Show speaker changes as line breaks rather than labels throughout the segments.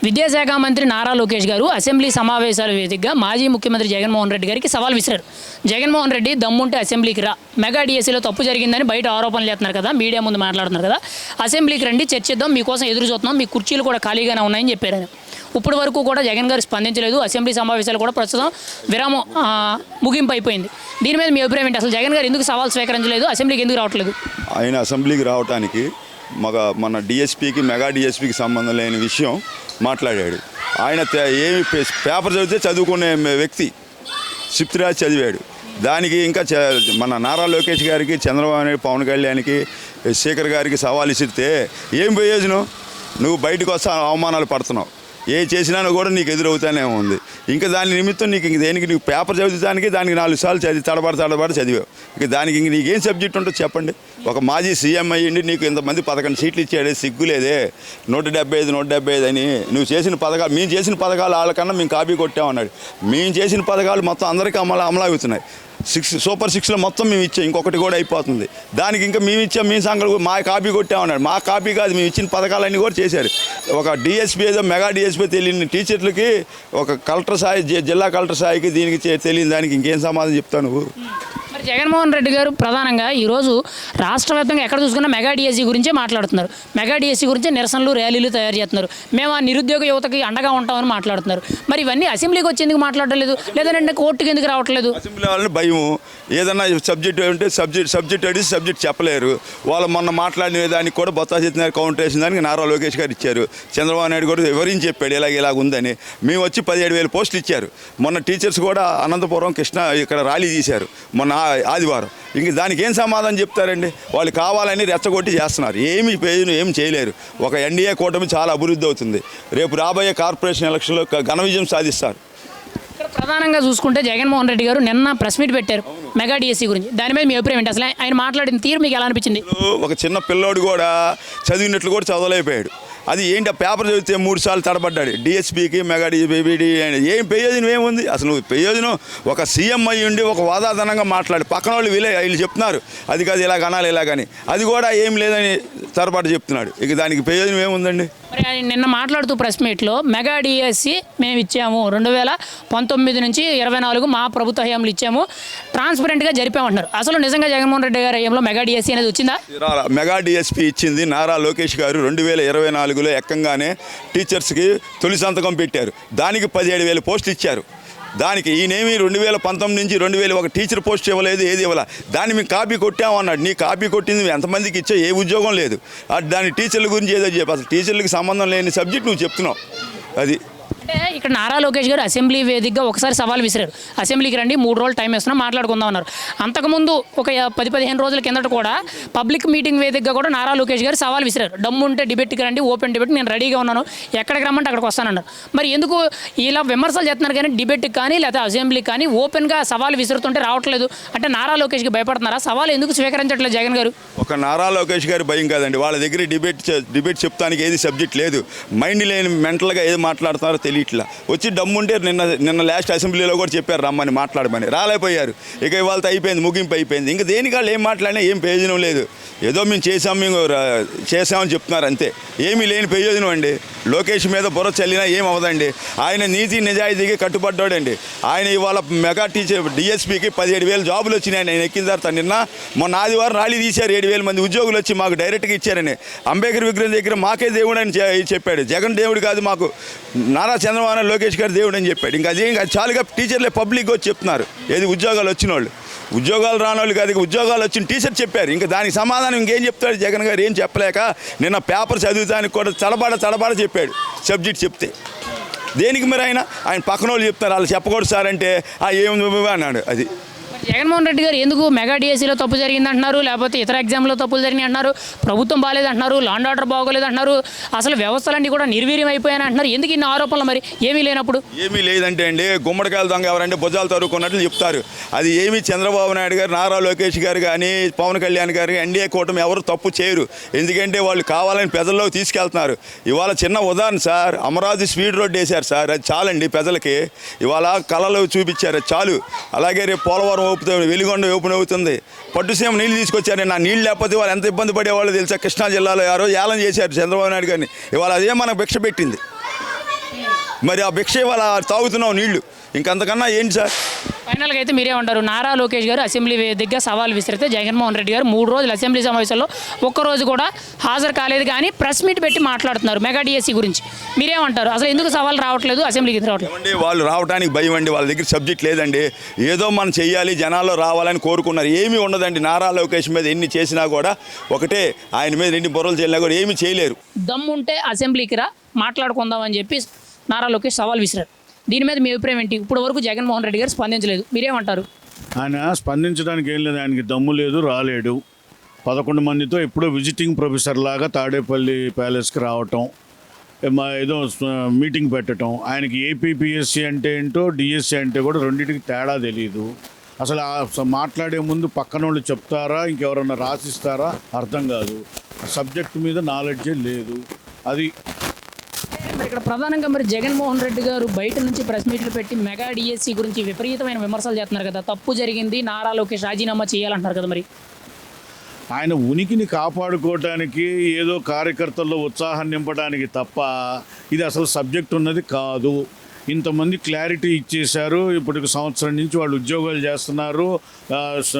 విద్యాశాఖ మంత్రి నారా లోకేష్ గారు అసెంబ్లీ సమావేశాల వేదికగా మాజీ ముఖ్యమంత్రి జగన్మోహన్ రెడ్డి గారికి సవాల్ విసిరారు. జగన్మోహన్ రెడ్డి దమ్ముంటే అసెంబ్లీకి రా, మెగా డిఎస్సీలో తప్పు జరిగిందని బయట ఆరోపణలు చేస్తున్నారు కదా, మీడియా ముందు మాట్లాడుతున్నారు కదా, అసెంబ్లీకి రండి, చర్చిద్దాం, మీకోసం ఎదురు చూస్తున్నాం, మీ కుర్చీలు కూడా ఖాళీగానే ఉన్నాయని చెప్పారు. ఇప్పటి వరకు కూడా జగన్ గారు స్పందించలేదు. అసెంబ్లీ సమావేశాలు కూడా ప్రస్తుతం విరామం ముగింపు అయిపోయింది. దీని మీద మీ అభిప్రాయం ఏంటి? అసలు జగన్ గారు ఎందుకు సవాల్ స్వీకరించలేదు, అసెంబ్లీకి ఎందుకు రావట్లేదు?
ఆయన అసెంబ్లీకి రావడానికి మన డిఎస్పీకి మెగా డిఎస్పీకి సంబంధం లేని విషయం మాట్లాడాడు. ఆయన ఏమి పేపర్ చదివితే చదువుకునే వ్యక్తి, స్క్రిప్ట్ రాసి చదివాడు. దానికి ఇంకా మన నారా లోకేష్ గారికి, చంద్రబాబు నాయుడు, పవన్ కళ్యాణ్కి, శేఖర్ గారికి సవాల్ ఇస్తే ఏం ప్రయోజనం? నువ్వు బయటకు వస్తా అవమానాలు పడుతున్నావు. ఏ చేసినా కూడా నీకు ఎదురవుతానే ఉంది. ఇంకా దాని నిమిత్తం నీకు దేనికి, నీకు పేపర్ చదువుతానికి దానికి 4 సార్లు తడబడి చదివావు. ఇక దానికి నీకేం సబ్జెక్ట్ ఉంటుందో చెప్పండి. ఒక మాజీ సీఎం అయ్యిండి నీకు ఇంతమంది 11 సీట్లు ఇచ్చాడే, సిగ్గులేదే? 175 అని నువ్వు చేసిన పథకాలు, మేము చేసిన పథకాలు వాళ్ళకన్నా మేము కాపీ కొట్టామన్నాడు. మేము చేసిన పథకాలు మొత్తం అందరికీ అమలవుతున్నాయి. సూపర్ 6లో మొత్తం మేము ఇచ్చాం, ఇంకొకటి కూడా అయిపోతుంది. దానికి ఇంకా మేము ఇచ్చాం, మీ సంఘాలు మా కాపీ కొట్టామన్నాడు. మా కాపీ కాదు, మేము ఇచ్చిన పథకాలన్నీ కూడా చేశారు. ఒక డిఎస్పీ ఏదో మెగా డిఎస్పీ తెలియని టీచర్లకి, ఒక కలెక్టర్ స్థాయి, జిల్లా కలెక్టర్ స్థాయికి దీనికి తెలియని దానికి ఇంకేం సమాధానం చెప్తావు నువ్వు?
మరి జగన్మోహన్ రెడ్డి గారు ప్రధానంగా ఈరోజు రాష్ట్ర వ్యాప్తంగా ఎక్కడ చూసుకున్నా మెగా డిఎస్సీ గురించే మాట్లాడుతున్నారు. మెగా డిఎస్సీ గురించే నిరసనలు, ర్యాలీలు తయారు చేస్తున్నారు. మేము ఆ నిరుద్యోగ యువతకి అండగా ఉంటామని మాట్లాడుతున్నారు. మరి ఇవన్నీ అసెంబ్లీకి వచ్చి ఎందుకు మాట్లాడలేదు, లేదంటే కోర్టుకి ఎందుకు రావట్లేదు?
అసెంబ్లీ వాళ్ళని భయం, ఏదన్నా సబ్జెక్ట్ అంటే సబ్జెక్ట్ అడిగి సబ్జెక్ట్ చెప్పలేరు. వాళ్ళు మొన్న మాట్లాడిన దానికి కూడా బొత్స సత్యనారాయణ కౌంటర్ వేసిన దానికి నారా లోకేష్ గారు ఇచ్చారు. చంద్రబాబు నాయుడు కూడా వివరించి చెప్పాడు ఇలాగ ఉందని. మేము వచ్చి 17,000 పోస్టులు ఇచ్చారు. మొన్న టీచర్స్ కూడా అనంతపురం, కృష్ణ ఇక్కడ ర్యాలీ తీశారు మొన్న ఆదివారం. ఇంక దానికి ఏం సమాధానం చెప్తారండి? వాళ్ళు కావాలని రెచ్చగొట్టి చేస్తున్నారు. ఏమి చేయలేరు. ఒక ఎన్డీఏ కూటమి చాలా అభివృద్ధి అవుతుంది. రేపు రాబోయే కార్పొరేషన్ ఎలక్షన్లో ఘన విజయం సాధిస్తారు.
ఇక్కడ ప్రధానంగా చూసుకుంటే జగన్మోహన్ రెడ్డి గారు నిన్న ప్రెస్ మీట్ పెట్టారు మెగా డిఎస్సీ గురించి. దాని మీద మీ అభిప్రాయం ఏంటి? అసలు ఆయన మాట్లాడిన తీరు మీకు ఎలా అనిపించింది?
ఒక చిన్న పిల్లోడు కూడా చదివినట్లు కూడా చదవలేకపోయాడు. అది ఏంటి? ఆ పేపర్ చదివితే 3 సార్లు తడబడ్డాడు. డిఎస్పీకి, మెగా డిబిడి ఏం ప్రయోజనం ఏముంది అసలు? ప్రయోజనం ఒక సీఎం అయ్యి ఉండి ఒక వాదాధనంగా మాట్లాడి పక్కన వాళ్ళు వీళ్ళు చెప్తున్నారు అది కాదు, ఇలాగ అనాలి, ఇలాగని. అది కూడా ఏం లేదని తరబడి చెప్తున్నాడు. ఇక దానికి ప్రయోజనం ఏముందండి?
మరి ఆయన నిన్న మాట్లాడుతూ ప్రెస్ మీట్లో మెగా డిఎస్సీ మేము ఇచ్చాము, 2019 నుంచి 24 మా ప్రభుత్వ హయాంలో ఇచ్చాము, ట్రాన్స్పరెంట్గా జరిపామంటున్నారు. అసలు నిజంగా జగన్మోహన్ రెడ్డి గారి హయాంలో మెగా డిఎస్సీ అనేది వచ్చిందా?
మెగా డిఎస్పీ ఇచ్చింది నారా లోకేష్ గారు 2024లో ఎక్కంగానే టీచర్స్కి తొలి సంతకం పెట్టారు. దానికి 17,000 పోస్టులు ఇచ్చారు. దానికి ఈయనేమి 2019 నుంచి 2001 టీచర్ పోస్ట్ ఇవ్వలేదు, ఏది ఇవ్వాల. దాన్ని మేము కాపీ కొట్టామన్నాడు. నీ కాపీ కొట్టింది ఎంతమందికి ఇచ్చా? ఏ ఉద్యోగం లేదు. దాని టీచర్ల గురించి ఏదో చెప్పి అసలు టీచర్లకి సంబంధం లేని సబ్జెక్ట్ నువ్వు చెప్తున్నావు. అది
అంటే ఇక్కడ నారా లోకేష్ గారు అసెంబ్లీ వేదికగా ఒకసారి సవాల్ విసిరారు. అసెంబ్లీకి రండి, 3 రోజులు టైం ఇస్తున్నాం, మాట్లాడుకుందాం అన్నారు. అంతకుముందు ఒక 10-15 రోజుల కిందట కూడా పబ్లిక్ మీటింగ్ వేదికగా కూడా నారా లోకేష్ గారు సవాల్ విసిరారు. దమ్ము ఉంటే డిబేట్కి రండి, ఓపెన్ డిబేట్, నేను రెడీగా ఉన్నాను, ఎక్కడికి రమ్మంటే అక్కడికి వస్తానన్నారు. మరి ఎందుకు ఇలా విమర్శలు చేస్తున్నారు కానీ డిబేట్కి కానీ లేకపోతే అసెంబ్లీకి కానీ ఓపెన్గా సవాల్ విసురుతుంటే రావట్లేదు? అంటే నారా లోకేష్కి భయపడుతున్నారా? సవాల్ ఎందుకు స్వీకరించట్లేదు జగన్ గారు?
ఒక నారా లోకేష్ గారు భయం కాదండి, వాళ్ళ దగ్గర డిబేట్ చెప్తానికి ఏది సబ్జెక్ట్ లేదు. మైండ్ లేని మెంటల్గా ఏది మాట్లాడుతున్నారో తెలియట్లా. వచ్చి దమ్ముంటే నిన్న లాస్ట్ అసెంబ్లీలో కూడా చెప్పారు రమ్మని, మాట్లాడమని. రాలేకపోయారు. ఇక ఇవాళ అయిపోయింది, ముగింపు అయిపోయింది. ఇంకా దేనికి వాళ్ళు ఏం మాట్లాడినా ఏం ప్రయోజనం లేదు. ఏదో మేము చేసామని చెప్తున్నారు అంతే. ఏమీ లేని ప్రయోజనం అండి. లోకేష్ మీద బుర్ర చల్లినా ఏం అవ్వదండి. ఆయన నీతి నిజాయితీకి కట్టుబడ్డాడండి. ఆయన ఇవాళ మెగా టీచర్ డిఎస్పీకి 17,000 జాబులు వచ్చినాయి. ఆయన ఎక్కిన తర్వాత నిన్న మొన్న ఆదివారం ర్యాలీ తీశారు. 7,000 మంది ఉద్యోగులు వచ్చి మాకు డైరెక్ట్గా ఇచ్చారని. అంబేద్కర్ విగ్రహం దగ్గర మాకే దేవుడు అని చెప్పాడు. జగన్ దేవుడు కాదు, మాకు నారా చంద్రబాబు లోకేష్ గారు దేవుడు అని చెప్పాడు. ఇంకా అదే చాలుగా టీచర్లే పబ్లిక్ వచ్చి చెప్తున్నారు. ఏది ఉద్యోగాలు వచ్చిన వాళ్ళు, ఉద్యోగాలు రానోళ్ళు కాదు, ఉద్యోగాలు వచ్చిన టీచర్ చెప్పారు. ఇంకా దానికి సమాధానం ఇంకేం చెప్తాడు జగన్ గారు? ఏం చెప్పలేక నిన్న పేపర్ చదువుతానికి కూడా తడబడ చెప్పాడు సబ్జెక్ట్ చెప్తే. దేనికి మరి ఆయన పక్కన వాళ్ళు చెప్తారు, వాళ్ళు చెప్పకూడదు సార్ అంటే ఏముంది అన్నాడు. అది
జగన్మోహన్ రెడ్డి గారు ఎందుకు మెగా డిఎస్సీలో తప్పు జరిగింది అంటున్నారు, లేకపోతే ఇతర ఎగ్జామ్లో తప్పులు జరిగినాయి అంటున్నారు, ప్రభుత్వం బాగాలేదు అంటున్నారు, లాండ్ ఆర్డర్ బాగోలేదు అంటున్నారు, అసలు వ్యవస్థలన్నీ కూడా నిర్వీర్యం అయిపోయాయని అంటున్నారు. ఎందుకు ఇన్ని ఆరోపణలు? మరి ఏమీ లేనప్పుడు
ఏమీ లేదంటే అండి, గుమ్మడికాయలు దొంగ ఎవరంటే భుజాలు తరుక్కున్నట్లు చెప్తారు. అది ఏమీ చంద్రబాబు నాయుడు గారు, నారా లోకేష్ గారు కానీ, పవన్ కళ్యాణ్ గారు, ఎన్డీఏ కూటమి ఎవరు తప్పు చేయరు. ఎందుకంటే వాళ్ళు కావాలని ప్రజల్లోకి తీసుకెళ్తున్నారు. ఇవాళ చిన్న ఉదాహరణ సార్, అమరావతి స్పీడ్ రోడ్ వేశారు సార్, అది చాలండి ప్రజలకి. ఇవాళ కళలు చూపించారు, అది చాలు. అలాగే రేపు పోలవరం వెలిగొండ ఓపెన్ అవుతుంది. పట్టుసీమ నీళ్ళు తీసుకొచ్చారు. నా నీళ్ళు లేకపోతే వాళ్ళు ఎంత ఇబ్బంది పడేవాళ్ళు తెలుసా? కృష్ణా జిల్లాలో ఆ రోజు ఏలం చేశారు చంద్రబాబు నాయుడు గారిని. ఇవాళ అదే మనకు భిక్ష పెట్టింది. మరి ఆ భిక్ష ఇవాళ తాగుతున్నావు నీళ్లు, ఇంకంతకన్నా ఏంటి సార్?
ఫైనల్గా అయితే మీరేమంటారు? నారా లోకేష్ గారు అసెంబ్లీ వేదికగా సవాల్ విసిరితే జగన్మోహన్ రెడ్డి గారు 3 రోజులు అసెంబ్లీ సమావేశాల్లో ఒక్కరోజు కూడా హాజరు కాలేదు, కానీ ప్రెస్ మీట్ పెట్టి మాట్లాడుతున్నారు మెగా డిఎస్సి గురించి. మీరేమంటారు? అసలు ఎందుకు సవాల్ రావట్లేదు, అసెంబ్లీకి రావట్లేదు?
ఏమండి, వాళ్ళు రావడానికి భయం అండి, వాళ్ళ దగ్గర సబ్జెక్ట్ లేదండి. ఏదో మనం చెయ్యాలి, జనాల్లో రావాలని కోరుకున్నారు. ఏమీ ఉండదండి. నారా లోకేష్ మీద ఎన్ని చేసినా కూడా ఒకటే, ఆయన మీద ఎన్ని బుర్రలు చెల్లినా కూడా ఏమీ చేయలేరు.
దమ్ముంటే అసెంబ్లీకి రా, మాట్లాడుకుందామని చెప్పి నారా లోకేష్ సవాల్ విసిరారు. దీని మీద మీ అభిప్రాయం ఏంటి? ఇప్పటి వరకు జగన్మోహన్ రెడ్డి గారు స్పందించలేదు, మీరేమంటారు?
ఆయన స్పందించడానికి ఏం లేదు, ఆయనకి దమ్ము లేదు, రాలేడు. 11 మందితో ఎప్పుడో విజిటింగ్ ప్రొఫెసర్ లాగా తాడేపల్లి ప్యాలెస్కి రావటం, ఏదో మీటింగ్ పెట్టడం. ఆయనకి ఏపీపీఎస్సీ అంటే ఏంటో డిఎస్సి అంటే కూడా రెండింటికి తేడా తెలియదు. అసలు మాట్లాడే ముందు పక్కన వాళ్ళు చెప్తారా, ఇంకెవరన్నా రాసిస్తారా అర్థం కాదు. సబ్జెక్టు మీద నాలెడ్జే లేదు. అది
మరి ఇక్కడ ప్రధానంగా మరి జగన్మోహన్ రెడ్డి గారు బయట నుంచి ప్రెస్ మీట్లు పెట్టి మెగా డిఎస్సి గురించి విపరీతమైన విమర్శలు చేస్తున్నారు కదా. తప్పు జరిగింది, నారా లోకేష్ రాజీనామా చేయాలంటున్నారు కదా. మరి
ఆయన ఉనికిని కాపాడుకోవటానికి ఏదో కార్యకర్తల్లో ఉత్సాహం నింపడానికి తప్ప ఇది అసలు సబ్జెక్ట్ ఉన్నది కాదు. ఇంతమంది క్లారిటీ ఇచ్చేశారు. ఇప్పటికి సంవత్సరం నుంచి వాళ్ళు ఉద్యోగాలు చేస్తున్నారు,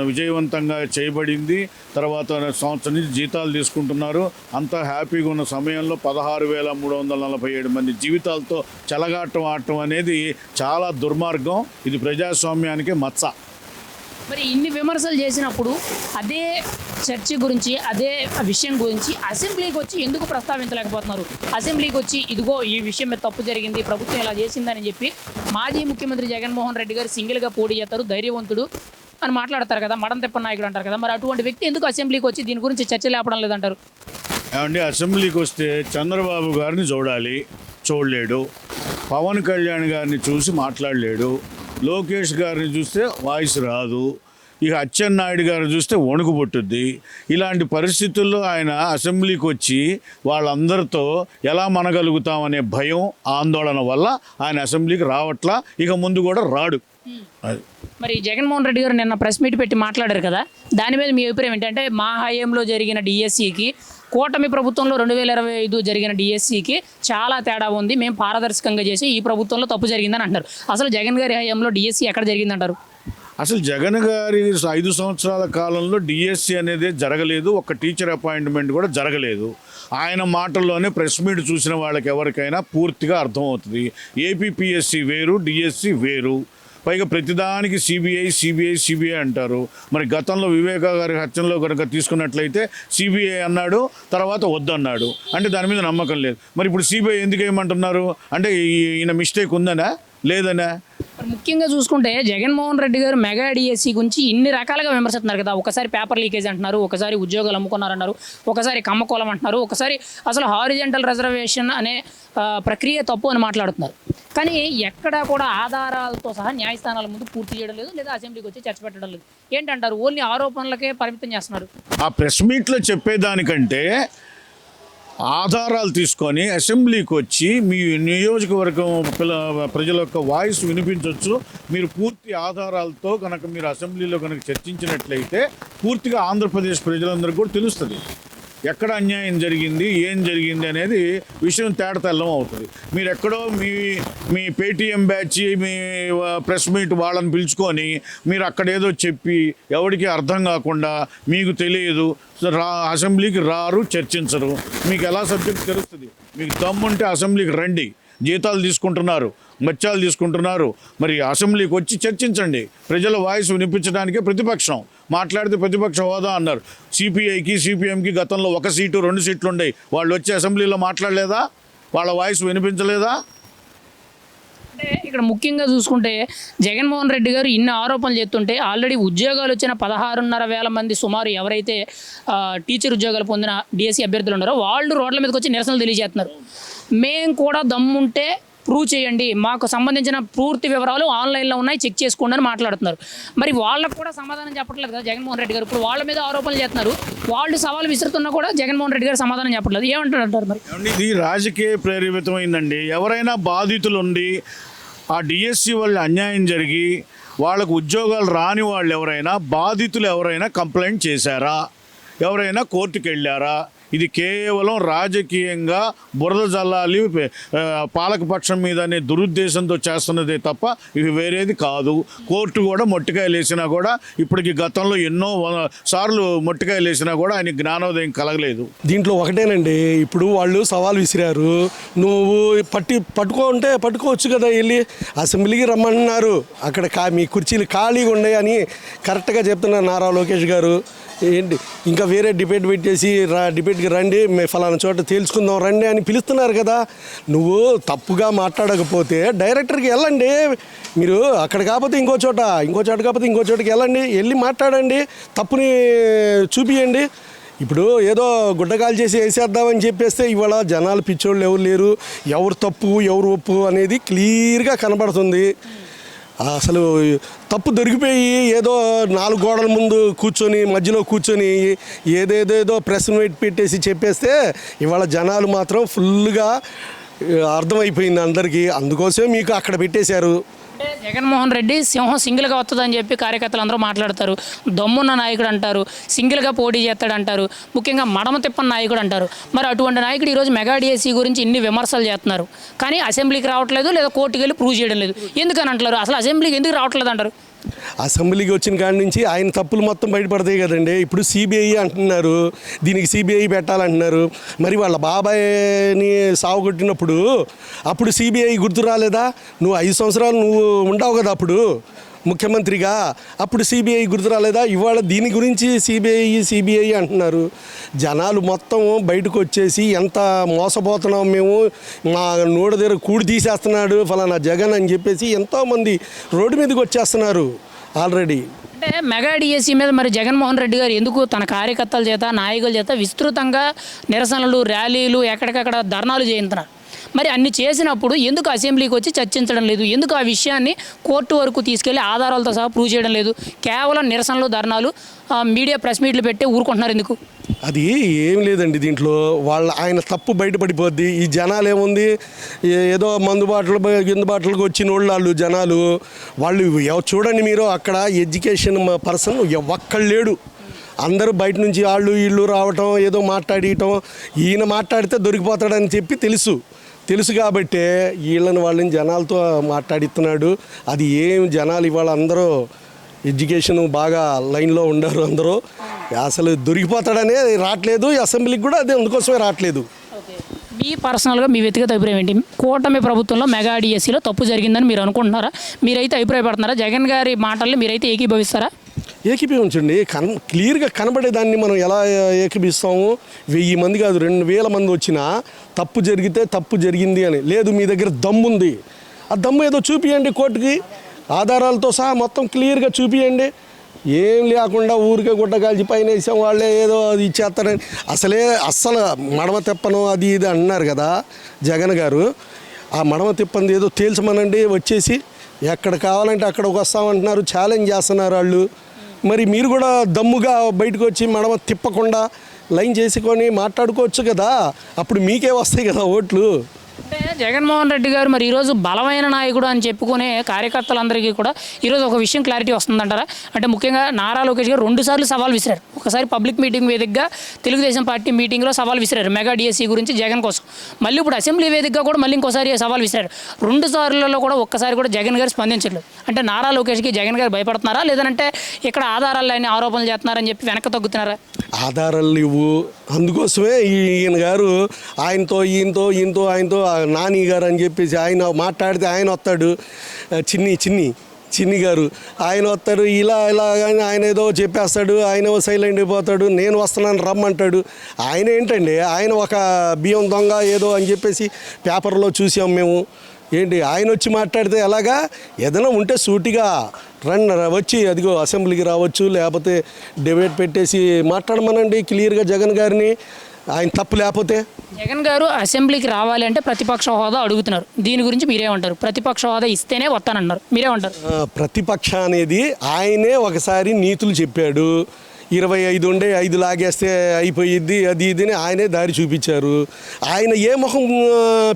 విజయవంతంగా చేయబడింది. తర్వాత సంవత్సరం నుంచి జీతాలు తీసుకుంటున్నారు. అంతా హ్యాపీగా ఉన్న సమయంలో 16,347 మంది జీవితాలతో చెలగాటం ఆడటం అనేది చాలా దుర్మార్గం. ఇది ప్రజాస్వామ్యానికి మచ్చ.
మరి ఇన్ని విమర్శలు చేసినప్పుడు అదే చర్చ గురించి, అదే విషయం గురించి అసెంబ్లీకి వచ్చి ఎందుకు ప్రస్తావించలేకపోతున్నారు? అసెంబ్లీకి వచ్చి ఇదిగో ఈ విషయం మీద తప్పు జరిగింది, ప్రభుత్వం ఇలా చేసిందని చెప్పి మాజీ ముఖ్యమంత్రి జగన్మోహన్ రెడ్డి గారు సింగిల్గా పోటీ చేస్తారు, ధైర్యవంతుడు అని మాట్లాడతారు కదా, మడం తెప్ప నాయకుడు అంటారు కదా. మరి అటువంటి వ్యక్తి ఎందుకు అసెంబ్లీకి వచ్చి దీని గురించి చర్చ లేపడం లేదంటారు?
ఏమండి, అసెంబ్లీకి వస్తే చంద్రబాబు గారిని చూడలేడు, పవన్ కళ్యాణ్ గారిని చూసి మాట్లాడలేడు, లోకేష్ గారిని చూస్తే వాయిస్ రాదు, ఇక అచ్చెన్నాయుడు గారిని చూస్తే వణుకు పుట్టుద్ది. ఇలాంటి పరిస్థితుల్లో ఆయన అసెంబ్లీకి వచ్చి వాళ్ళందరితో ఎలా మనగలుగుతామనే భయం, ఆందోళన వల్ల ఆయన అసెంబ్లీకి రావట్లా, ఇక ముందు కూడా రాడు. అది
మరి జగన్మోహన్ రెడ్డి గారు నిన్న ప్రెస్ మీట్ పెట్టి మాట్లాడారు కదా, దాని మీద మీ అభిప్రాయం ఏంటంటే మా హయాంలో జరిగిన డిఎస్సికి కూటమి ప్రభుత్వంలో 2025 జరిగిన డిఎస్సికి చాలా తేడా ఉంది, మేము పారదర్శకంగా చేసి ఈ ప్రభుత్వంలో తప్పు జరిగిందని అంటారు. అసలు జగన్ గారి హయాంలో డిఎస్సి ఎక్కడ జరిగిందంటారు?
అసలు జగన్ గారి 5 సంవత్సరాల కాలంలో డిఎస్సి అనేది జరగలేదు, ఒక టీచర్ అపాయింట్మెంట్ కూడా జరగలేదు. ఆయన మాటల్లోనే ప్రెస్ మీట్ చూసిన వాళ్ళకి ఎవరికైనా పూర్తిగా అర్థమవుతుంది. ఏపీపీఎస్సి వేరు, డిఎస్సి వేరు. పైగా ప్రతిదానికి సిబిఐ అంటారు. మరి గతంలో వివేకా గారి హత్యలో కనుక తీసుకున్నట్లయితే సిబిఐ అన్నాడు, తర్వాత వద్దన్నాడు. అంటే దాని మీద నమ్మకం లేదు. మరి ఇప్పుడు సిబిఐ ఎందుకు ఏమంటున్నారు అంటే ఈయన మిస్టేక్ ఉందనా లేదనా?
ముఖ్యంగా చూసుకుంటే జగన్మోహన్ రెడ్డి గారు మెగా డిఎస్సి గురించి ఇన్ని రకాలుగా విమర్శిస్తున్నారు కదా. ఒకసారి పేపర్ లీకేజ్ అంటున్నారు, ఒకసారి ఉద్యోగాలు అమ్ముకున్నారన్నారు, ఒకసారి కమ్మకోలం అంటున్నారు, ఒకసారి అసలు హారిజెంటల్ రిజర్వేషన్ అనే ప్రక్రియ తప్పు అని మాట్లాడుతున్నారు. కానీ ఎక్కడా కూడా ఆధారాలతో సహా న్యాయస్థానాల ముందు పూర్తి చేయడం లేదు, లేదా అసెంబ్లీకి వచ్చి చర్చ పెట్టడం లేదు. ఏంటంటారు? ఓన్లీ ఆరోపణలకే పరిమితం చేస్తున్నారు.
ఆ ప్రెస్ మీట్లో చెప్పేదానికంటే ఆధారాలు తీసుకొని అసెంబ్లీకి వచ్చి మీ నియోజకవర్గం ప్రజల యొక్క వాయిస్ వినిపించవచ్చు. మీరు పూర్తి ఆధారాలతో కనుక మీరు అసెంబ్లీలో కనుక చర్చించినట్లయితే పూర్తిగా ఆంధ్రప్రదేశ్ ప్రజలందరికీ కూడా తెలుస్తుంది ఎక్కడ అన్యాయం జరిగింది, ఏం జరిగింది అనేది విషయం తేటతెల్లం అవుతుంది. మీరు ఎక్కడో మీ పేటీఎం బ్యాచ్, మీ ప్రెస్ మీట్ వాళ్ళని పిలుచుకొని మీరు అక్కడేదో చెప్పి ఎవరికి అర్థం కాకుండా మీకు తెలియదు, అసెంబ్లీకి రారు, చర్చించరు. మీకు ఎలా సబ్జెక్ట్ తెలుస్తుంది? మీకు దమ్ముంటే అసెంబ్లీకి రండి. జీతాలు తీసుకుంటున్నారు, మత్యాలు తీసుకుంటున్నారు, మరి అసెంబ్లీకి వచ్చి చర్చించండి. ప్రజల వాయిస్ వినిపించడానికే ప్రతిపక్షం. మాట్లాడితే ప్రతిపక్ష హోదా అన్నారు. సిపిఐకి సిపిఎంకి గతంలో 1 సీటు 2 సీట్లు ఉండేవి. వాళ్ళు వచ్చి అసెంబ్లీలో మాట్లాడలేదా? వాళ్ళ వాయిస్ వినిపించలేదా?
అంటే ఇక్కడ ముఖ్యంగా చూసుకుంటే జగన్మోహన్ రెడ్డి గారు ఇన్ని ఆరోపణలు చేస్తుంటే ఆల్రెడీ ఉద్యోగాలు వచ్చిన 16,500 మంది సుమారు ఎవరైతే టీచర్ ఉద్యోగాలు పొందిన డిఎస్సి అభ్యర్థులు ఉన్నారో వాళ్ళు రోడ్ల మీదకి వచ్చి నిరసనలు తెలియజేస్తున్నారు. మేము కూడా దమ్ముంటే ప్రూవ్ చేయండి, మాకు సంబంధించిన పూర్తి వివరాలు ఆన్లైన్లో ఉన్నాయి, చెక్ చేసుకోండి అని మాట్లాడుతున్నారు. మరి వాళ్ళకు కూడా సమాధానం చెప్పట్లేదు కదా జగన్మోహన్ రెడ్డి గారు. ఇప్పుడు వాళ్ళ మీద ఆరోపణలు చేస్తున్నారు, వాళ్ళు సవాల్ విసురుతున్నా కూడా జగన్మోహన్ రెడ్డి గారు సమాధానం చెప్పట్లేదు. ఏమంటారు మరి?
ఇది రాజకీయ ప్రేరేపితమైందండి. ఎవరైనా బాధితులు ఉండి ఆ డిఎస్సి వల్ల అన్యాయం జరిగి వాళ్ళకు ఉద్యోగాలు రాని వాళ్ళు ఎవరైనా, బాధితులు ఎవరైనా కంప్లైంట్ చేశారా, ఎవరైనా కోర్టుకు వెళ్ళారా? ఇది కేవలం రాజకీయంగా బురద జల్లాలి పాలకపక్షం మీద అనే దురుద్దేశంతో చేస్తున్నదే తప్ప ఇవి వేరేది కాదు. కోర్టు కూడా మొట్టికాయలు వేసినా కూడా ఇప్పటికి గతంలో ఎన్నో సార్లు మొట్టికాయలు వేసినా కూడా ఆయన జ్ఞానోదయం కలగలేదు.
దీంట్లో ఒకటేనండి, ఇప్పుడు వాళ్ళు సవాల్ విసిరారు, నువ్వు పట్టుకుంటే పట్టుకోవచ్చు కదా, వెళ్ళి అసెంబ్లీకి రమ్మంటున్నారు, అక్కడ మీ కుర్చీలు ఖాళీగా ఉన్నాయి అని కరెక్ట్గా చెప్తున్నారు నారా లోకేష్ గారు. ఏంటి ఇంకా వేరే డిబేట్ పెట్టేసి డిబేట్కి రండి, ఫలానా చోట తేల్చుకుందాం రండి అని పిలుస్తున్నారు కదా. నువ్వు తప్పుగా మాట్లాడకపోతే డైరెక్టర్కి వెళ్ళండి, మీరు అక్కడ కాకపోతే ఇంకో చోట కాకపోతే ఇంకో చోటకి వెళ్ళి మాట్లాడండి, తప్పుని చూపియండి. ఇప్పుడు ఏదో గుడ్డకాలు చేసి వేసేద్దామని చెప్పేస్తే ఇవాళ జనాలు పిచ్చోళ్ళు ఎవరు లేరు, ఎవరు తప్పు ఎవరు ఒప్పు అనేది క్లియర్గా కనబడుతుంది. అసలు తప్పు దొరికిపోయి ఏదో 4 గోడల ముందు మధ్యలో కూర్చొని ఏదేదో ప్రెస్ మీట్ పెట్టేసి చెప్పేస్తే ఇవాళ జనాలు మాత్రం ఫుల్గా అర్థమైపోయింది అందరికీ. అందుకోసమే మీకు అక్కడ పెట్టేశారు.
అంటే జగన్మోహన్ రెడ్డి సింహం సింగిల్గా వస్తుందని చెప్పి కార్యకర్తలు అందరూ మాట్లాడతారు. దమ్మున్న నాయకుడు అంటారు, సింగిల్గా పోటీ చేస్తాడు అంటారు, ముఖ్యంగా మడమ తిప్పని నాయకుడు అంటారు. మరి అటువంటి నాయకుడు ఈరోజు మెగా డిఎస్సీ గురించి ఇన్ని విమర్శలు చేస్తున్నారు, కానీ అసెంబ్లీకి రావట్లేదు, లేదా కోర్టుకి వెళ్ళి ప్రూవ్ చేయడం లేదు. ఎందుకని అంటారు? అసలు అసెంబ్లీకి ఎందుకు రావట్లేదు అంటారు?
అసెంబ్లీకి వచ్చిన కాడి నుంచి ఆయన తప్పులు మొత్తం బయటపడతాయి కదండి. ఇప్పుడు సిబిఐ అంటున్నారు, దీనికి సిబిఐ పెట్టాలంటున్నారు. మరి వాళ్ళ బాబాయ్ని సాగుకొట్టినప్పుడు అప్పుడు సిబిఐ గుర్తు రాలేదా? నువ్వు 5 సంవత్సరాలు నువ్వు ఉండవు కదా అప్పుడు ముఖ్యమంత్రిగా, అప్పుడు సిబిఐ గుర్తు రాలేదా? ఇవాళ దీని గురించి సిబిఐ అంటున్నారు. జనాలు మొత్తం బయటకు వచ్చేసి ఎంత మోసపోతున్నాం మేము, మా నోడ దగ్గర కూడి తీసేస్తున్నాడు ఫలానా జగన్ అని చెప్పేసి ఎంతోమంది రోడ్డు మీదకి వచ్చేస్తున్నారు ఆల్రెడీ.
అంటే మెగా డిఎస్సీ మీద మరి జగన్మోహన్ రెడ్డి గారు ఎందుకు తన కార్యకర్తల చేత నాయకుల చేత విస్తృతంగా నిరసనలు, ర్యాలీలు, ఎక్కడికక్కడ ధర్నాలు చేయించున్నారు? మరి అన్ని చేసినప్పుడు ఎందుకు అసెంబ్లీకి వచ్చి చర్చించడం లేదు? ఎందుకు ఆ విషయాన్ని కోర్టు వరకు తీసుకెళ్లి ఆధారాలతో సహా ప్రూవ్ చేయడం లేదు? కేవలం నిరసనలు, ధర్నాలు, మీడియా ప్రెస్ మీట్లు పెట్టి ఊరుకుంటున్నారు ఎందుకు?
అది ఏం లేదండి, దీంట్లో ఆయన తప్పు బయటపడిపోద్ది. ఈ జనాలు ఏముంది, ఏదో గిందుబాట్లకు వచ్చిన వాళ్ళు జనాలు వాళ్ళు చూడండి మీరు, అక్కడ ఎడ్యుకేషన్ పర్సన్ ఒక్కళ్ళు లేడు. అందరూ బయట నుంచి వీళ్ళు రావటం, ఏదో మాట్లాడటం, ఈయన మాట్లాడితే దొరికిపోతాడని చెప్పి తెలుసు కాబట్టే వాళ్ళని జనాలతో మాట్లాడిస్తున్నాడు. అది ఏం జనాలు ఇవాళ అందరూ ఎడ్యుకేషన్ బాగా లైన్లో ఉండరు, అందరూ అసలు దొరికిపోతాడనే రావట్లేదు అసెంబ్లీకి కూడా, అదే అందుకోసమే రావట్లేదు.
మీ పర్సనల్గా మీ వ్యక్తిగత అభిప్రాయం ఏంటి? కూటమి ప్రభుత్వంలో మెగా డిఎస్సీలో తప్పు జరిగిందని మీరు అనుకుంటున్నారా? మీరైతే అభిప్రాయపడుతున్నారా? జగన్ గారి మాటల్ని మీరైతే ఏకీభవిస్తారా?
ఏకీభవించండి. క్లియర్గా కనబడేదాన్ని మనం ఎలా ఏకీభిస్తాము? 1000 మంది కాదు, 2000 మంది వచ్చినా తప్పు జరిగితే తప్పు జరిగింది అని లేదు. మీ దగ్గర దమ్ము ఉంది, ఆ దమ్ము ఏదో చూపియండి, కోర్టుకి ఆధారాలతో సహా మొత్తం క్లియర్గా చూపియండి. ఏం లేకుండా ఊరికే గుడ్డ కాల్చి పైన వేసాం, వాళ్ళే ఏదో అది ఇచ్చేస్తారని అస్సలు మడమ తిప్పను అది ఇది అంటున్నారు కదా జగన్ గారు. ఆ మడమ తిప్పంది ఏదో తేల్చమనండి, వచ్చేసి ఎక్కడ కావాలంటే అక్కడికి వస్తామంటున్నారు, ఛాలెంజ్ చేస్తున్నారు వాళ్ళు. మరి మీరు కూడా దమ్ముగా బయటకు వచ్చి మడమ తిప్పకుండా లైన్ చేసుకొని మాట్లాడుకోవచ్చు కదా, అప్పుడు మీకే వస్తాయి కదా ఓట్లు.
అంటే జగన్మోహన్ రెడ్డి గారు మరి ఈరోజు బలమైన నాయకుడు అని చెప్పుకునే కార్యకర్తలందరికీ కూడా ఈరోజు ఒక విషయం క్లారిటీ వస్తుందంటారా? అంటే ముఖ్యంగా నారా లోకేష్ గారు 2 సార్లు సవాల్ విసిరారు. ఒకసారి పబ్లిక్ మీటింగ్ వేదికగా తెలుగుదేశం పార్టీ మీటింగ్లో సవాల్ విసిరారు మెగా డిఎస్సీ గురించి జగన్ కోసం. మళ్ళీ ఇప్పుడు అసెంబ్లీ వేదికగా కూడా మళ్ళీ ఇంకోసారి సవాల్ విసిరారు. 2 సార్లలో కూడా ఒక్కసారి కూడా జగన్ గారు స్పందించట్లేదు. అంటే నారా లోకేష్కి జగన్ గారు భయపడుతున్నారా, లేదంటే ఇక్కడ ఆధారాలు ఆరోపణలు చేస్తున్నారని చెప్పి వెనక్కి తగ్గుతున్నారా?
ఆధారాలు లేవు, అందుకోసమే ఈయన గారు ఆయనతో నాని గారు అని చెప్పేసి ఆయన మాట్లాడితే ఆయన వస్తాడు, చిన్ని గారు ఆయన వస్తాడు, ఇలా కానీ ఆయన ఏదో చెప్పేస్తాడు, ఆయన సైలెంట్ అయిపోతాడు, నేను వస్తున్నాను రమ్మంటాడు. ఆయన ఏంటండి, ఆయన ఒక బియ్యం దొంగ ఏదో అని చెప్పేసి పేపర్లో చూసాం మేము. ఏంటి ఆయన వచ్చి మాట్లాడితే ఎలాగా? ఏదైనా ఉంటే సూటిగా వచ్చి అదిగో అసెంబ్లీకి రావచ్చు, లేకపోతే డిబేట్ పెట్టేసి మాట్లాడమనండి క్లియర్గా జగన్ గారిని, ఆయన తప్పు లేకపోతే.
జగన్ గారు అసెంబ్లీకి రావాలి అంటే ప్రతిపక్ష హోదా అడుగుతున్నారు, దీని గురించి మీరేమంటారు? ప్రతిపక్ష హోదా ఇస్తేనే వస్తానంటున్నారు, మీరేమంటారు?
ప్రతిపక్ష అనేది ఆయనే ఒకసారి నీతులు చెప్పాడు, 25 ఉండే 5 లాగేస్తే అయిపోయిద్ది అది ఇదని ఆయనే దారి చూపించారు. ఆయన ఏ ముఖం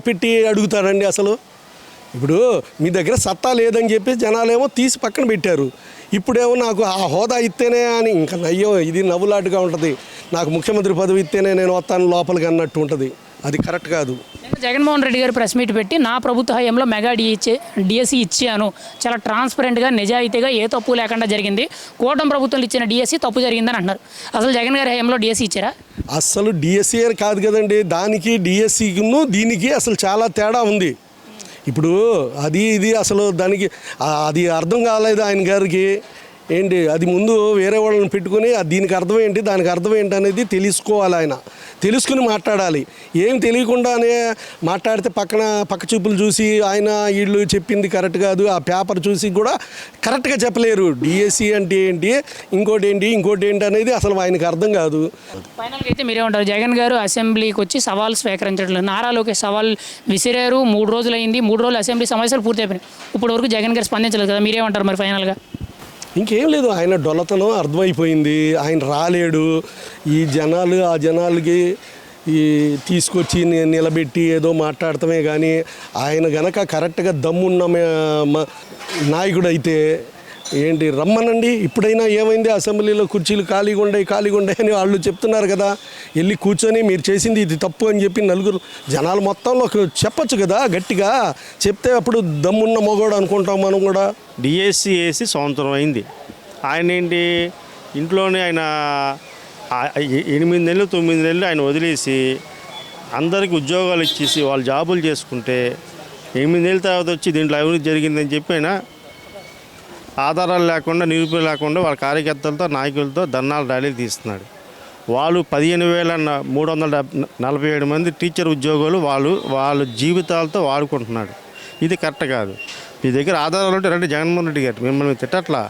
పెట్టి అడుగుతారండి అసలు? ఇప్పుడు మీ దగ్గర సత్తా లేదని చెప్పి జనాలేమో తీసి పక్కన పెట్టారు. ఇప్పుడేమో నాకు ఆ హోదా ఇస్తేనే అని ఇంకా నయ్యం, ఇది నవ్వులాటుగా ఉంటుంది. నాకు ముఖ్యమంత్రి పదవి ఇస్తేనే నేను వస్తాను లోపలికి అన్నట్టు ఉంటుంది. అది కరెక్ట్ కాదు.
నిన్న జగన్మోహన్ రెడ్డి గారు ప్రెస్ మీట్ పెట్టి నా ప్రభుత్వ హయాంలో మెగా డిఎస్సి ఇచ్చాను, చాలా ట్రాన్స్పరెంట్గా నిజాయితీగా ఏ తప్పు లేకుండా జరిగింది, కూటమి ప్రభుత్వం ఇచ్చిన డిఎస్సి తప్పు జరిగిందని అంటున్నారు. అసలు జగన్ గారి హయాంలో డిఎస్సి ఇచ్చారా?
అస్సలు డిఎస్సీ అని కాదు కదండి, దానికి డిఎస్సిను దీనికి అసలు చాలా తేడా ఉంది. ఇప్పుడు అది ఇది అసలు దానికి అది అర్థం కాలేదు ఆయన గారికి. ఏంటి అది ముందు వేరే వాళ్ళని పెట్టుకొని దీనికి అర్థం ఏంటి దానికి అర్థం ఏంటి అనేది తెలుసుకోవాలి. ఆయన తెలుసుకుని మాట్లాడాలి. ఏం తెలియకుండానే మాట్లాడితే పక్క చూపులు చూసి ఆయన వీళ్ళు చెప్పింది కరెక్ట్ కాదు, ఆ పేపర్ చూసి కూడా కరెక్ట్గా చెప్పలేరు. డిఎస్సి అంటే ఏంటి, ఇంకోటి ఏంటి అనేది అసలు ఆయనకు అర్థం కాదు.
ఫైనల్గా అయితే మీరేమంటారు? జగన్ గారు అసెంబ్లీకి వచ్చి సవాల్ స్వీకరించడం, నారా లోకేష్ సవాల్ విసిరారు, 3 రోజులు అయింది, 3 రోజులు అసెంబ్లీ సమావేశాలు పూర్తి అయిపోయినాయి, ఇప్పటి వరకు జగన్ గారు స్పందించలేదు కదా, మీరేమంటారు మరి ఫైనల్గా?
ఇంకేం లేదు, ఆయన డొల్లతనం అర్థమైపోయింది. ఆయన రాలేడు, ఈ జనాలు ఆ జనాలకి ఈ తీసుకొచ్చి నిలబెట్టి ఏదో మాట్లాడటమే కానీ ఆయన గనక కరెక్ట్గా దమ్మున్న నాయకుడు అయితే ఏంటి రమ్మనండి. ఇప్పుడైనా ఏమైంది, అసెంబ్లీలో కుర్చీలు ఖాళీగా ఉండే అని వాళ్ళు చెప్తున్నారు కదా, వెళ్ళి కూర్చొని మీరు చేసింది ఇది తప్పు అని చెప్పి నలుగురు జనాలు మొత్తంలో చెప్పచ్చు కదా, గట్టిగా చెప్తే అప్పుడు దమ్మున్న మొగోడు అనుకుంటాం మనం కూడా.
డిఎస్సి వేసి సంవత్సరం అయింది. ఆయన ఏంటి ఇంట్లోనే ఆయన 8 నెలలు 9 నెలలు ఆయన వదిలేసి అందరికీ ఉద్యోగాలు ఇచ్చేసి వాళ్ళు జాబులు చేసుకుంటే 8 నెలల తర్వాత వచ్చి దీంట్లో అవినీతి జరిగిందని చెప్పి ఆయన ఆధారాలు లేకుండా నిరూపణ లేకుండా వాళ్ళ కార్యకర్తలతో నాయకులతో ధర్నాలు ర్యాలీలు తీస్తున్నాడు. వాళ్ళు 15,347 మంది టీచర్ ఉద్యోగాలు వాళ్ళ జీవితాలతో వాడుకుంటున్నాడు. ఇది కరెక్ట్ కాదు. మీ దగ్గర ఆధారాలు ఉంటే రండి. జగన్మోహన్ రెడ్డి గారు మిమ్మల్ని తిట్టట్లా,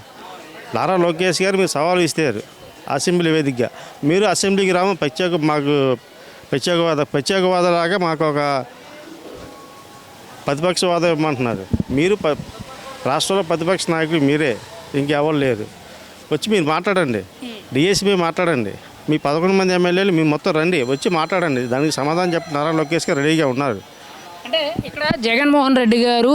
నారా లోకేష్ గారు మీరు సవాలు ఇస్తారు అసెంబ్లీ వేదికగా. మీరు అసెంబ్లీకి రామ మాకు ప్రత్యేకవాదలాగా మాకు ఒక ప్రతిపక్షవాదం ఇవ్వమంటున్నారు. మీరు రాష్ట్రంలో ప్రతిపక్ష నాయకులు మీరే, ఇంకెవరు లేరు. వచ్చి మీరు మాట్లాడండి, డిఎస్పీ మాట్లాడండి, మీ 11 మంది ఎమ్మెల్యేలు మీరు మొత్తం రండి, వచ్చి మాట్లాడండి, దానికి సమాధానం చెప్పి నారా లోకేష్ గారు రెడీగా ఉన్నారు.
అంటే ఇక్కడ జగన్మోహన్ రెడ్డి గారు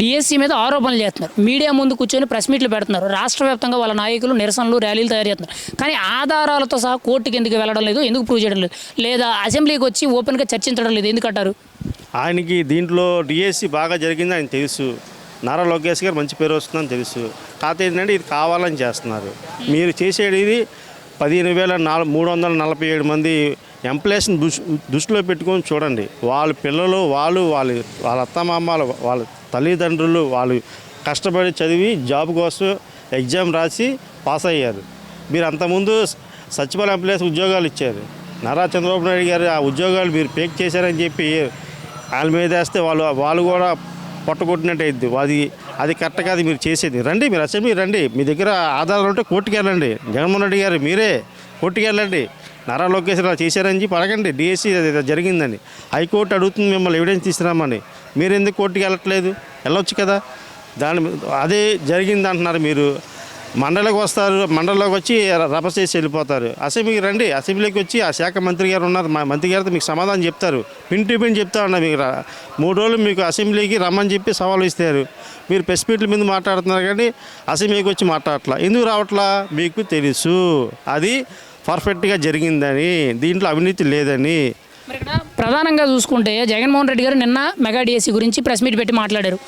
డిఎస్సి మీద ఆరోపణలు చేస్తున్నారు, మీడియా ముందు కూర్చొని ప్రెస్ మీట్లు పెడుతున్నారు, రాష్ట్ర వ్యాప్తంగా వాళ్ళ నాయకులు నిరసనలు ర్యాలీలు తయారు చేస్తున్నారు, కానీ ఆధారాలతో సహా కోర్టుకి ఎందుకు వెళ్ళడం లేదు, ఎందుకు ప్రూవ్ చేయడం లేదు, లేదా అసెంబ్లీకి వచ్చి ఓపెన్గా చర్చించడం లేదు, ఎందుకంటారు?
ఆయనకి దీంట్లో డిఎస్సి బాగా జరిగింది ఆయన తెలుసు, నారా లోకేష్ గారు మంచి పేరు వస్తుందని తెలుసు. కాకపోతే ఏంటంటే ఇది కావాలని చేస్తున్నారు. మీరు చేసేది ఇది 15,347 మంది ఎంప్లాయీస్ని దృష్టిలో పెట్టుకొని చూడండి. వాళ్ళ పిల్లలు వాళ్ళ అత్తమామలు వాళ్ళ తల్లిదండ్రులు వాళ్ళు కష్టపడి చదివి జాబ్ కోసం ఎగ్జామ్ రాసి పాస్ అయ్యారు. మీరు అంతకుముందు సచివాలయ ఎంప్లాయీస్ ఉద్యోగాలు ఇచ్చారు. నారా చంద్రబాబు నాయుడు గారు ఆ ఉద్యోగాలు మీరు పేక్ చేశారని చెప్పి వాళ్ళ మీద వేస్తే వాళ్ళు కూడా పొట్టగొట్టినట్టు అయింది. అది కరెక్ట్ కాదు మీరు చేసేది. రండి, మీరు అసెంబ్లీ రండి, మీ దగ్గర ఆధారాలు ఉంటే కోర్టుకి వెళ్ళండి. జగన్మోహన్ రెడ్డి గారు మీరే కోర్టుకి వెళ్ళండి, నారా లోకేష్ అలా చేశారని చెప్పి అడగండి. డిఎస్సి జరిగిందని హైకోర్టు అడుగుతుంది మిమ్మల్ని ఎవిడెన్స్ తీసుకురామని. మీరు ఎందుకు కోర్టుకి వెళ్ళట్లేదు? వెళ్ళొచ్చు కదా. అదే జరిగింది అంటున్నారు. మీరు మండలికి వస్తారు, మండలిలోకి వచ్చి రభస చేసి వెళ్ళిపోతారు. అసెంబ్లీకి రండి, అసెంబ్లీకి వచ్చి ఆ శాఖ మంత్రి గారు ఉన్నారు, మా మంత్రి గారితో మీకు సమాధానం చెప్తారు. పిన్ టు పిన్ చెప్తా ఉన్నారు. మీకు 3 రోజులు మీకు అసెంబ్లీకి రమ్మని చెప్పి సవాలు ఇస్తారు. మీరు ప్రెస్ మీట్ల మీద మాట్లాడుతున్నారు కానీ అసెంబ్లీకి వచ్చి మాట్లాడట్లా. ఎందుకు రావట్లా? మీకు తెలుసు అది పర్ఫెక్ట్గా జరిగిందని, దీంట్లో అవినీతి లేదని.
మరి ఇక్కడ ప్రధానంగా చూసుకుంటే జగన్మోహన్ రెడ్డి గారు నిన్న మెగా డిఎస్సి గురించి ప్రెస్ మీట్ పెట్టి మాట్లాడారు.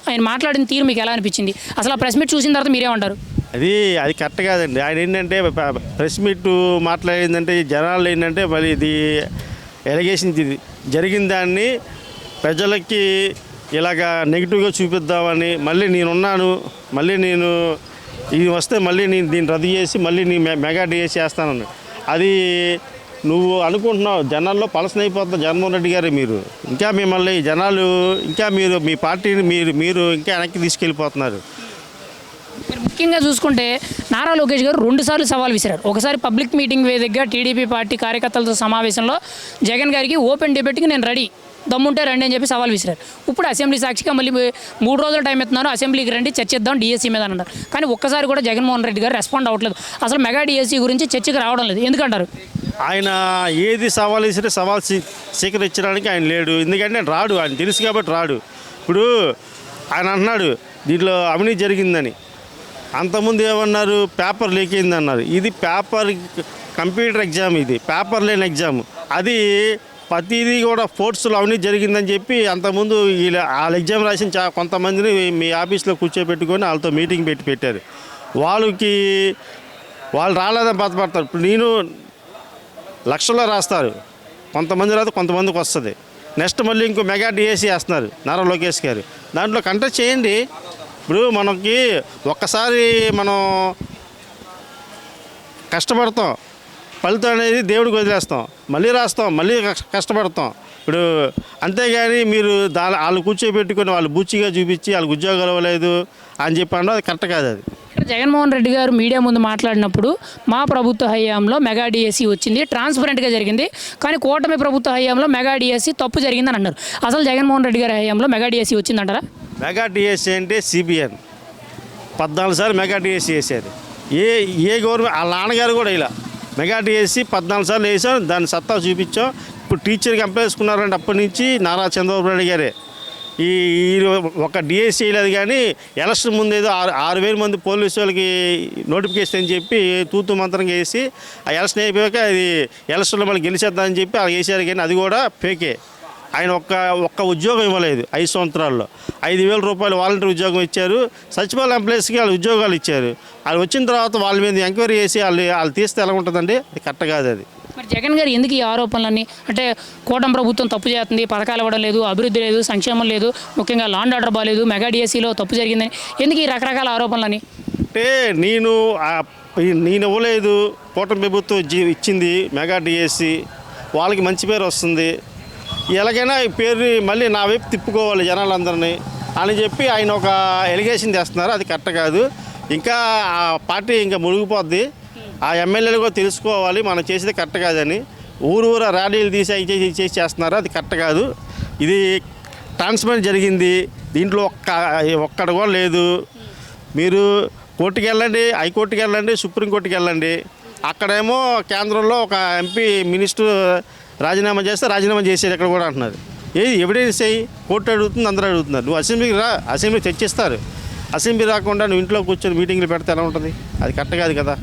ఆయన మాట్లాడిన తీరు మీకు ఎలా అనిపించింది? అసలు ఆ ప్రెస్ మీట్ చూసిన తర్వాత మీరేమంటారు?
అది కరెక్ట్ కాదండి. ఆయన ఏంటంటే ప్రెస్ మీట్ మాట్లాడిందంటే జనాలు ఏంటంటే మరి ఇది ఎలిగేషన్ జరిగిన దాన్ని ప్రజలకి ఇలాగా నెగిటివ్గా చూపిద్దామని, మళ్ళీ నేనున్నాను, మళ్ళీ నేను ఇది వస్తే మళ్ళీ నేను దీన్ని రద్దు చేసి మళ్ళీ నీ మెగా డిఎస్సి చేస్తానని, అది నువ్వు అనుకుంటున్నావు. జనాల్లో పలసనైపోతున్న జగన్మోహన్ రెడ్డి గారు మీరు ఇంకా మిమ్మల్ని జనాలు ఇంకా మీ పార్టీని మీరు ఇంకా వెనక్కి తీసుకెళ్ళిపోతున్నారు.
ముఖ్యంగా చూసుకుంటే నారా లోకేష్ గారు 2 సార్లు సవాల్ విసిరారు. ఒకసారి పబ్లిక్ మీటింగ్ వేదికగా టీడీపీ పార్టీ కార్యకర్తలతో సమావేశంలో జగన్ గారికి ఓపెన్ డిబేట్కి నేను రెడీ, దమ్ముంటే రండి అని చెప్పి సవాల్ విసిరారు. ఇప్పుడు అసెంబ్లీ సాక్షిగా మళ్ళీ 3 రోజుల టైం ఇస్తున్నారు, అసెంబ్లీకి రండి చర్చిద్దాం డిఎస్సి మీద అన్నారు. కానీ ఒక్కసారి కూడా జగన్మోహన్ రెడ్డి గారు రెస్పాండ్ అవ్వట్లేదు. అసలు మెగా డిఎస్సి గురించి చర్చకు రావడం లేదు, ఎందుకంటారు?
ఆయన ఏది సవాల్ ఇస్తే సవాల్ స్వీకరించడానికి ఆయన లేడు. ఎందుకంటే రాడు, ఆయన తెలుసు కాబట్టి రాడు. ఇప్పుడు ఆయన అంటున్నాడు దీంట్లో అవినీతి జరిగిందని. అంతకుముందు ఏమన్నారు, పేపర్ లీక్ అయింది అన్నారు. ఇది కంప్యూటర్ ఎగ్జామ్, ఇది పేపర్ లేని ఎగ్జామ్. అది ప్రతిదీ కూడా ఫోర్స్లో అవన్నీ జరిగిందని చెప్పి అంతకుముందు వాళ్ళ ఎగ్జామ్ రాసిన కొంతమందిని మీ ఆఫీస్లో కూర్చోబెట్టుకొని వాళ్ళతో మీటింగ్ పెట్టారు. వాళ్ళు రాలేదని బాధపడతారు. ఇప్పుడు నేను లక్షల్లో రాస్తారు, కొంతమంది రాదు, కొంతమందికి వస్తుంది. నెక్స్ట్ మళ్ళీ ఇంకో మెగా డిఎస్సి వేస్తున్నారు నారా లోకేష్ గారు. దాంట్లో కంటెస్ట్ చేయండి. ఇప్పుడు మనకి ఒక్కసారి మనం కష్టపడతాం, ఫలితం అనేది దేవుడికి వదిలేస్తాం, మళ్ళీ రాస్తాం, మళ్ళీ కష్టపడతాం. ఇప్పుడు అంతేగాని మీరు వాళ్ళు కూర్చోబెట్టుకొని వాళ్ళు బూచిగా చూపించి వాళ్ళకి ఉద్యోగాలు ఇవ్వలేదు అని చెప్పండి, అది కరెక్ట్ కాదు. అది
ఇక్కడ జగన్మోహన్ రెడ్డి గారు మీడియా ముందు మాట్లాడినప్పుడు మా ప్రభుత్వ హయాంలో మెగా డిఎస్సి వచ్చింది, ట్రాన్స్పరెంట్గా జరిగింది, కానీ కూటమి ప్రభుత్వ హయాంలో మెగా డిఎస్సి తప్పు జరిగిందని అన్నారు. అసలు జగన్మోహన్ రెడ్డి గారి హయాంలో మెగా డిఎస్సి వచ్చిందంటారా?
మెగా డిఎస్సి అంటే సిబిఎన్ 14 సార్లు మెగా డిఎస్సి వేసారు. ఏ గవర్నమెంట్ వాళ్ళ నాన్నగారు కూడా ఇలా మెగా డిఎస్సి 14 సార్లు వేసాం, దాన్ని సత్తా చూపించాం. ఇప్పుడు టీచర్కి ఎంప్లాయ్ చేసుకున్నారంటే అప్పటి నుంచి నారా చంద్రబాబు నాయుడు గారే ఈ ఒక డిఎస్సి వేయలేదు. కానీ ఎలక్షన్ ముందు ఏదో 6,000 మంది పోలీసు వాళ్ళకి నోటిఫికేషన్ అని చెప్పి తూతు మంత్రంగా వేసి ఆ ఎలక్షన్ అయిపోయాక అది ఎలక్షన్లో మళ్ళీ గెలిచేద్దామని చెప్పి అలా వేసారు. కానీ అది కూడా ఫేకే. ఆయన ఒక్క ఉద్యోగం ఇవ్వలేదు 5 సంవత్సరాల్లో. 5,000 రూపాయలు వాలంటీర్ ఉద్యోగం ఇచ్చారు. సచివాలయం ఎంప్లాయీస్కి వాళ్ళు ఉద్యోగాలు ఇచ్చారు. వాళ్ళు వచ్చిన తర్వాత వాళ్ళ మీద ఎంక్వైరీ చేసి వాళ్ళు తీస్తే ఎలా ఉంటుందండి? అది కరెక్ట్ కాదు. అది
మరి జగన్ గారు ఎందుకు ఈ ఆరోపణలన్నీ, అంటే కూటమి ప్రభుత్వం తప్పు చేస్తుంది, పథకాలు ఇవ్వడం లేదు, అభివృద్ధి లేదు, సంక్షేమం లేదు, ముఖ్యంగా లాండ్ ఆర్డర్ బాగాలేదు, మెగా డిఎస్సిలో తప్పు జరిగిందని ఎందుకు ఈ రకరకాల ఆరోపణలని?
అంటే నేను ఇవ్వలేదు, కూటమి ప్రభుత్వం ఇచ్చింది మెగా డిఎస్సి, వాళ్ళకి మంచి పేరు వస్తుంది, ఎలాగైనా ఈ పేరుని మళ్ళీ నా వైపు తిప్పుకోవాలి జనాలందరినీ అని చెప్పి ఆయన ఒక ఎలిగేషన్ చేస్తున్నారు. అది కరెక్ట్ కాదు. ఇంకా ఆ పార్టీ ఇంకా మునిగిపోద్ది. ఆ ఎమ్మెల్యేలు కూడా తెలుసుకోవాలి మనం చేసేది కరెక్ట్ కాదని. ఊరూర ర్యాలీలు తీసి చేస్తున్నారు, అది కరెక్ట్ కాదు. ఇది ట్రాన్స్పరెంట్ జరిగింది, దీంట్లో ఒక్కడ కూడా లేదు. మీరు కోర్టుకి వెళ్ళండి, హైకోర్టుకి వెళ్ళండి, సుప్రీంకోర్టుకి వెళ్ళండి. అక్కడేమో కేంద్రంలో ఒక ఎంపీ మినిస్టర్ రాజీనామా చేస్తే రాజీనామా చేసేది ఎక్కడ కూడా అంటున్నారు. ఏది ఎవిడెన్స్ అయ్యి కోర్టు అడుగుతుంది, అందరూ అడుగుతున్నారు. నువ్వు అసెంబ్లీకి రా, అసెంబ్లీ తెచ్చిస్తారు. అసెంబ్లీ రాకుండా నువ్వు ఇంట్లో కూర్చొని మీటింగ్లు పెడితే ఎలా ఉంటుంది? అది కరెక్ట్ కాదు కదా.